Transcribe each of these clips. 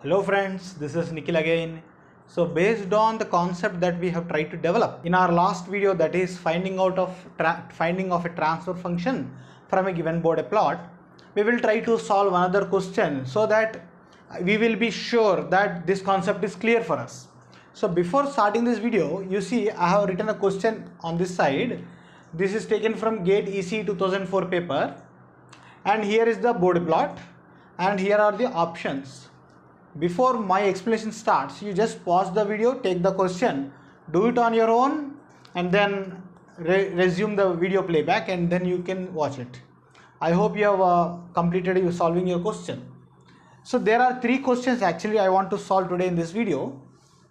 Hello friends, this is Nikhil again. So based on the concept that we have tried to develop in our last video, that is finding of a transfer function from a given Bode plot, we will try to solve another question so that we will be sure that this concept is clear for us. So before starting this video, you see I have written a question on this side. This is taken from GATE EC 2004 paper, and here is the Bode plot and here are the options. Before my explanation starts, you just pause the video, take the question, do it on your own, and then resume the video playback, and then you can watch it. I hope you have completed solving your question. So there are three questions actually I want to solve today in this video.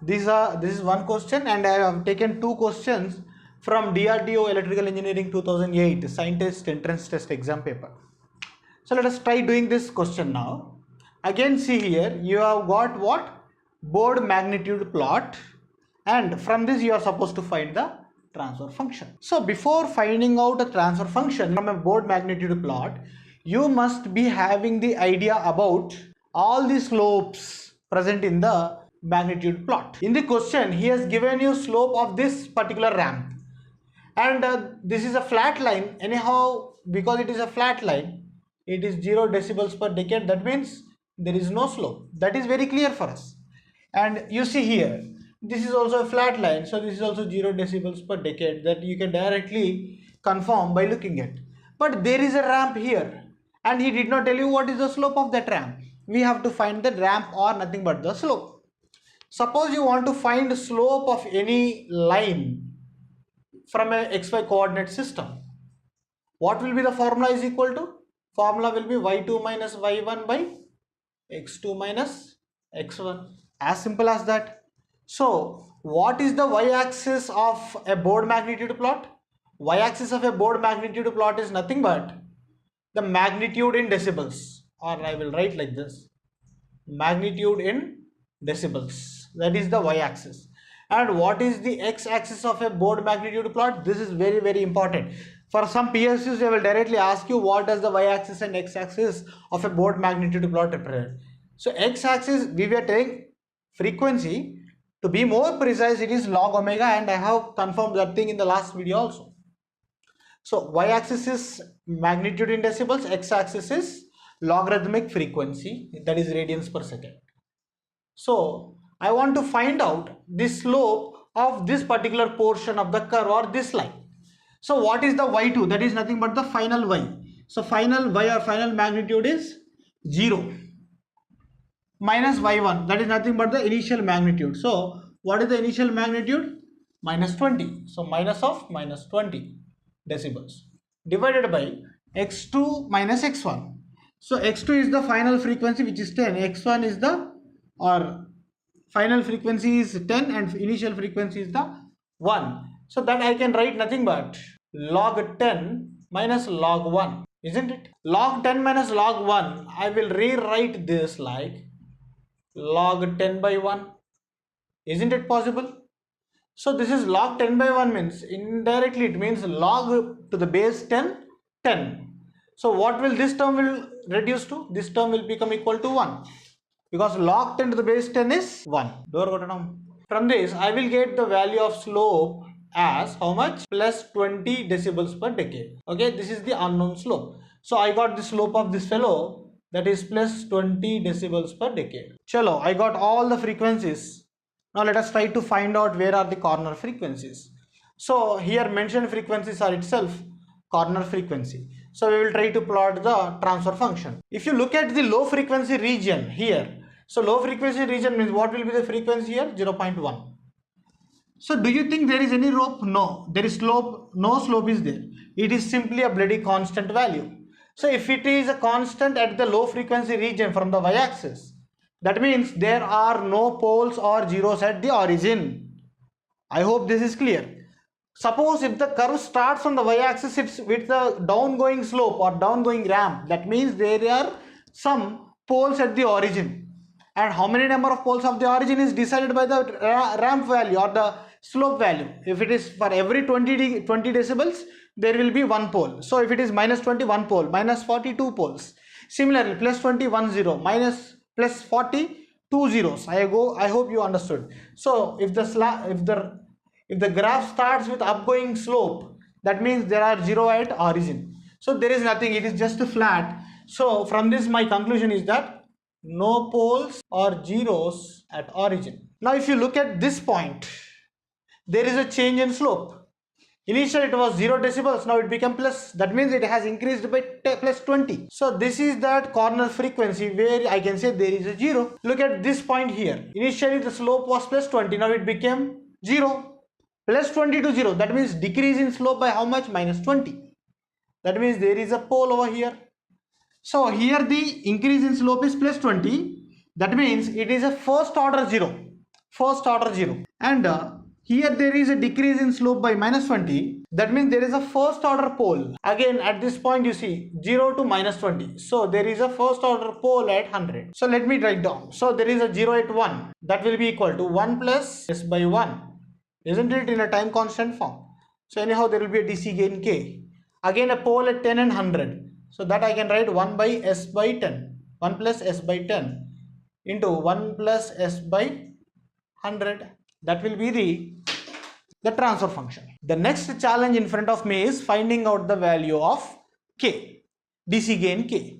This is one question, and I have taken two questions from Drdo Electrical Engineering 2008 Scientist Entrance Test Exam paper. So let us try doing this question now. Again, see here, you have got what? Bode magnitude plot, and from this you are supposed to find the transfer function. So before finding out a transfer function from a Bode magnitude plot, you must be having the idea about all the slopes present in the magnitude plot. In the question, he has given you slope of this particular ramp, and this is a flat line. Anyhow, because it is a flat line, it is 0 decibels per decade. That means there is no slope. That is very clear for us. And you see here, this is also a flat line, so this is also 0 decibels per decade, that you can directly confirm by looking at. But there is a ramp here, and he did not tell you what is the slope of that ramp. We have to find the ramp or nothing but the slope. Suppose you want to find the slope of any line from a xy coordinate system. What will be the formula is equal to? Formula will be y2 minus y1 by x2 minus x1. As simple as that. So what is the y-axis of a Bode magnitude plot? Y-axis of a Bode magnitude plot is nothing but the magnitude in decibels, or I will write like this, magnitude in decibels. That is the y-axis. And what is the x-axis of a Bode magnitude plot? This is very, very important. For some PSUs, they will directly ask you what does the y-axis and x-axis of a Bode magnitude plot represent. So x-axis, we were telling frequency. To be more precise, it is log omega, and I have confirmed that thing in the last video also. So y-axis is magnitude in decibels, x-axis is logarithmic frequency, that is radians per second. So I want to find out the slope of this particular portion of the curve or this line. So what is the y2? That is nothing but the final y. So final y or final magnitude is 0 minus y1. That is nothing but the initial magnitude. So what is the initial magnitude? Minus 20. So minus of minus 20 decibels divided by x2 minus x1. So x2 is the final frequency, which is 10. x1 is the, or final frequency is 10 and initial frequency is the 1. So that I can write nothing but log 10 minus log 1, isn't it? Log 10 minus log 1, I will rewrite this like log 10 by 1. Isn't it possible? So this is log 10 by 1 means indirectly it means log to the base 10, 10. So what will this term will reduce to? This term will become equal to 1. Because log 10 to the base 10 is 1. From this, I will get the value of slope as how much? Plus 20 decibels per decade. Okay, this is the unknown slope. So I got the slope of this fellow, that is plus 20 decibels per decade. Chalo, I got all the frequencies. Now let us try to find out where are the corner frequencies. So here mentioned frequencies are itself corner frequency. So we will try to plot the transfer function. If you look at the low frequency region here, so low frequency region means what will be the frequency here? 0.1. So do you think there is any slope? No, there is slope. No slope is there. It is simply a bloody constant value. So if it is a constant at the low frequency region from the y-axis, that means there are no poles or zeros at the origin. I hope this is clear. Suppose if the curve starts from the y-axis, it's with the downgoing slope or downgoing ramp, that means there are some poles at the origin. And how many number of poles of the origin is decided by the ramp value or the slope value. If it is for every 20 decibels, there will be one pole. So if it is minus 20, one pole, minus 42 poles. Similarly, plus 20, 1 0, minus plus 40, two zeros. I hope you understood. So if the graph starts with upgoing slope, that means there are 0 at origin. So there is nothing, it is just flat. So from this my conclusion is that no poles or zeros at origin. Now if you look at this point, there is a change in slope. Initially it was 0 decibels, now it became plus. That means it has increased by plus 20. So this is that corner frequency where I can say there is a 0. Look at this point here. Initially the slope was plus 20, now it became 0. Plus 20 to 0, that means decrease in slope by how much? Minus 20. That means there is a pole over here. So here the increase in slope is plus 20. That means it is a first order 0. First order 0. And here there is a decrease in slope by minus 20. That means there is a first order pole. Again at this point you see 0 to minus 20. So there is a first order pole at 100. So let me write down. So there is a 0 at 1. That will be equal to 1 plus s by 1. Isn't it, in a time constant form? So anyhow there will be a DC gain k. Again a pole at 10 and 100. So that I can write 1 by s by 10. 1 plus s by 10 into 1 plus s by 100. That will be the transfer function. The next challenge in front of me is finding out the value of k, DC gain k.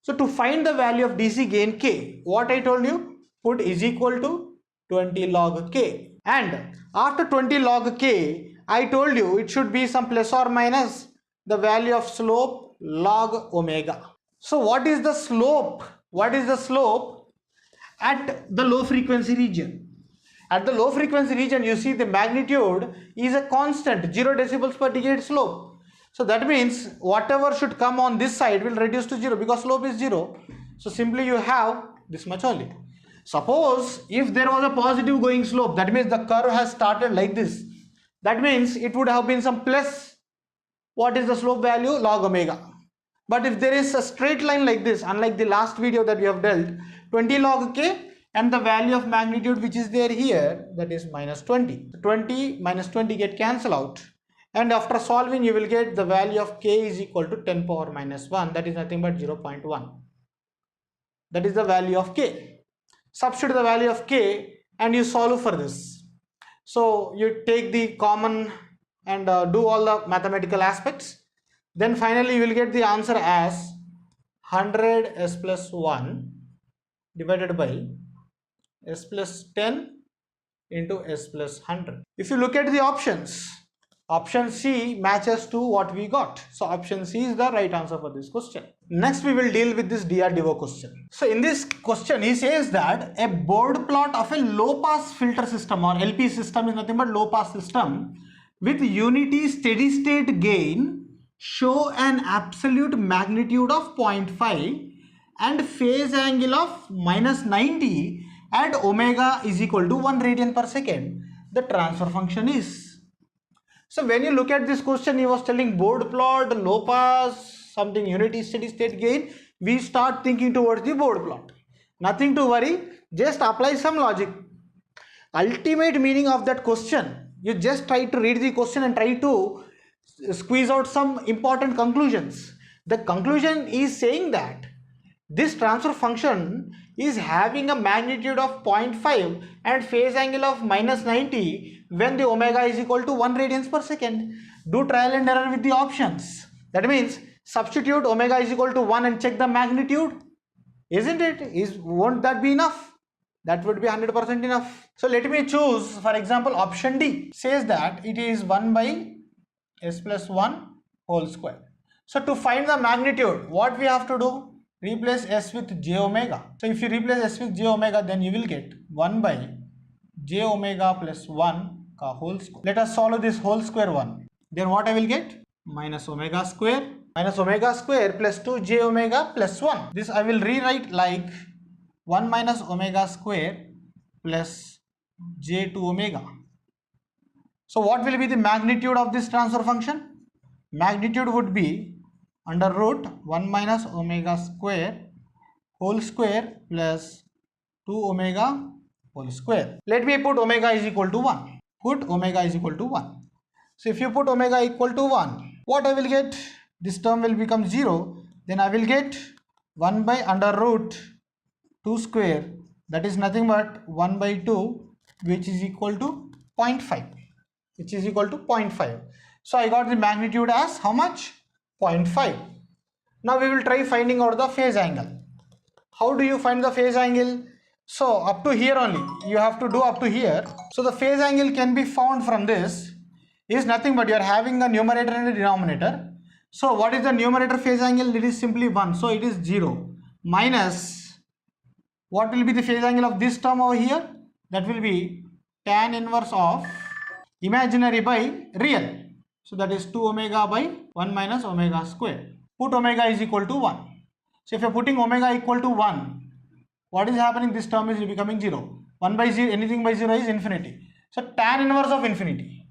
So to find the value of DC gain k, what I told you, put is equal to 20 log k. And after 20 log k, I told you it should be some plus or minus the value of slope log omega. So what is the slope? What is the slope at the low frequency region? At the low frequency region, you see the magnitude is a constant 0 decibels per decade slope. So that means whatever should come on this side will reduce to 0 because slope is 0. So simply you have this much only. Suppose if there was a positive going slope, that means the curve has started like this. That means it would have been some plus, what is the slope value? Log omega. But if there is a straight line like this, unlike the last video that we have dealt, 20 log k, and the value of magnitude which is there here, that is minus 20. 20 minus 20 get cancelled out, and after solving you will get the value of k is equal to 10 power minus 1, that is nothing but 0.1. That is the value of k. Substitute the value of k and you solve for this. So you take the common and do all the mathematical aspects. Then finally you will get the answer as 100 s plus 1 divided by s plus 10 into s plus 100. If you look at the options, option C matches to what we got. So option C is the right answer for this question. Next we will deal with this Drdo question. So in this question he says that a Bode plot of a low pass filter system, or LP system, is nothing but low pass system with unity steady state gain show an absolute magnitude of 0.5 and phase angle of minus 90 at omega is equal to 1 radian per second. The transfer function is. So when you look at this question, he was telling Bode plot, low pass, something unity steady state gain. We start thinking towards the Bode plot. Nothing to worry, just apply some logic. Ultimate meaning of that question, you just try to read the question and try to squeeze out some important conclusions. The conclusion is saying that this transfer function is having a magnitude of 0.5 and phase angle of minus 90 when the omega is equal to 1 radians per second. Do trial and error with the options. That means substitute omega is equal to 1 and check the magnitude. Isn't it? Won't that be enough? That would be 100% enough. So let me choose, for example, option D says that it is 1 by s plus 1 whole square. So to find the magnitude, what we have to do? Replace s with j omega. So if you replace s with j omega, then you will get 1 by j omega plus 1 ka whole square. Let us solve this whole square one. Then what I will get? Minus omega square plus 2 j omega plus 1. This I will rewrite like 1 minus omega square plus j 2 omega. So what will be the magnitude of this transfer function? Magnitude would be under root 1 minus omega square whole square plus 2 omega whole square. Let me put omega is equal to 1. Put omega is equal to 1. So if you put omega equal to 1, what I will get? This term will become 0. Then I will get 1 by under root 2 square that is nothing but 1 by 2, which is equal to 0.5, which is equal to 0.5. So I got the magnitude as how much? 0.5. Now we will try finding out the phase angle. How do you find the phase angle? So up to here only, you have to do up to here. So the phase angle can be found from this, is nothing but you are having a numerator and a denominator. So what is the numerator phase angle? It is simply 1. So it is 0 minus, what will be the phase angle of this term over here? That will be tan inverse of imaginary by real. So that is 2 omega by 1 minus omega square. Put omega is equal to 1. So if you are putting omega equal to 1, what is happening? This term is becoming 0. 1 by 0, anything by 0 is infinity. So tan inverse of infinity.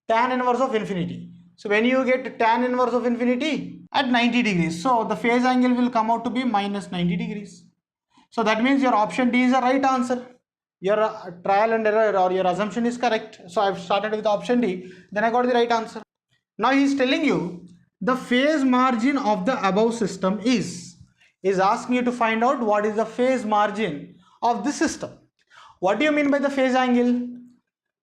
Tan inverse of infinity. So when you get tan inverse of infinity at 90 degrees, so the phase angle will come out to be minus 90 degrees. So that means your option D is the right answer. Your trial and error or your assumption is correct. So I've started with option D, then I got the right answer. Now he is telling you the phase margin of the above system is asking you to find out what is the phase margin of this system. What do you mean by the phase angle?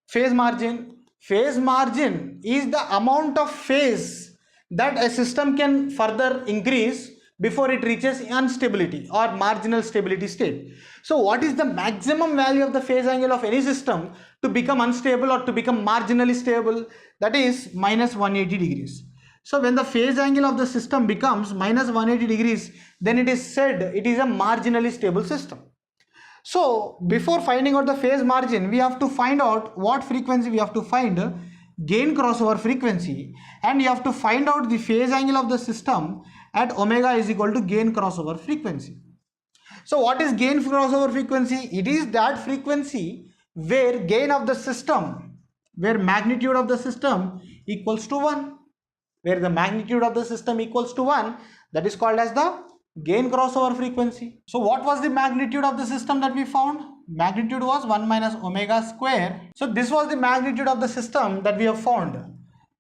Phase margin. Phase margin is the amount of phase that a system can further increase before it reaches instability or marginal stability state. So what is the maximum value of the phase angle of any system to become unstable or to become marginally stable? That is minus 180 degrees. So when the phase angle of the system becomes minus 180 degrees, then it is said it is a marginally stable system. So before finding out the phase margin, we have to find out what frequency we have to find, gain crossover frequency, and you have to find out the phase angle of the system at omega is equal to gain crossover frequency. So what is gain crossover frequency? It is that frequency where gain of the system, where magnitude of the system equals to 1. Where the magnitude of the system equals to 1, that is called as the gain crossover frequency. So what was the magnitude of the system that we found? Magnitude was 1 minus omega square. So this was the magnitude of the system that we have found.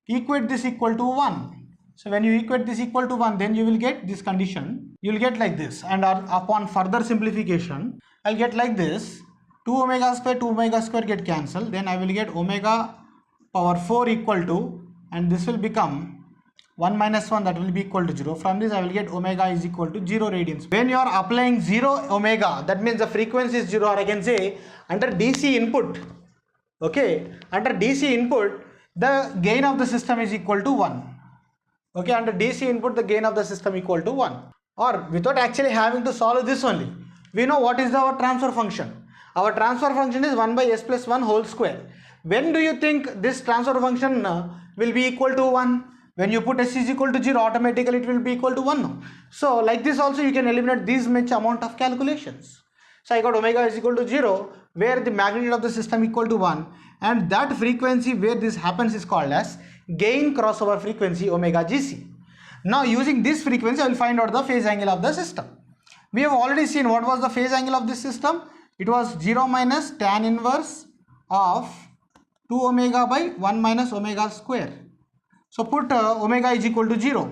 Equate this equal to 1. So when you equate this equal to 1, then you will get this condition. You will get like this, and upon further simplification, I'll get like this. 2 omega square get cancelled. Then I will get omega power 4 equal to, and this will become 1 minus 1, that will be equal to 0. From this I will get omega is equal to 0 radians. When you are applying 0 omega, that means the frequency is 0, or I can say under DC input. Okay, under DC input, the gain of the system is equal to 1. Okay, under DC input, the gain of the system equal to 1. Or without actually having to solve this only, we know what is our transfer function. Our transfer function is 1 by s plus 1 whole square. When do you think this transfer function will be equal to 1? When you put s is equal to 0, automatically it will be equal to 1. So like this also you can eliminate this much amount of calculations. So I got omega is equal to 0, where the magnitude of the system equal to 1, and that frequency where this happens is called as gain crossover frequency omega gc. Now using this frequency I will find out the phase angle of the system. We have already seen what was the phase angle of this system. It was 0 minus tan inverse of 2 omega by 1 minus omega square. So put omega is equal to 0.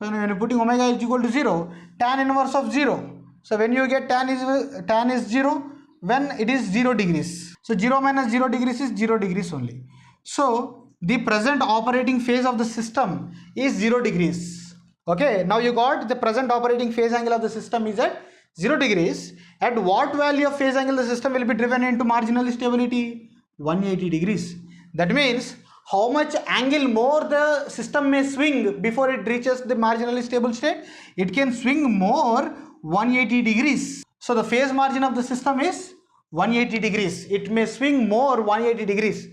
So when you are putting omega is equal to 0, tan inverse of 0. So when you get tan is 0 when it is 0 degrees. So 0 minus 0 degrees is 0 degrees only. So the present operating phase of the system is 0 degrees. Okay, now you got the present operating phase angle of the system is at 0 degrees. At what value of phase angle the system will be driven into marginal stability? 180 degrees. That means how much angle more the system may swing before it reaches the marginally stable state? It can swing more 180 degrees. So the phase margin of the system is 180 degrees. It may swing more 180 degrees.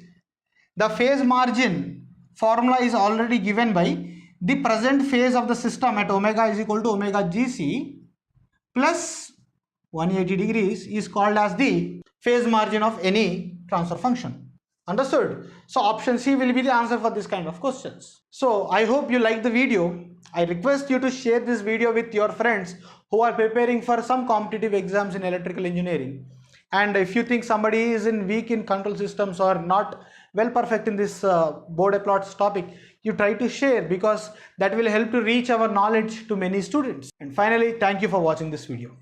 The phase margin formula is already given by the present phase of the system at omega is equal to omega gc plus 180 degrees is called as the phase margin of any transfer function. Understood? So option C will be the answer for this kind of questions. So I hope you like the video. I request you to share this video with your friends who are preparing for some competitive exams in electrical engineering. And if you think somebody is weak in control systems or not well perfect in this Bode plots topic, you try to share, because that will help to reach our knowledge to many students. And finally, thank you for watching this video.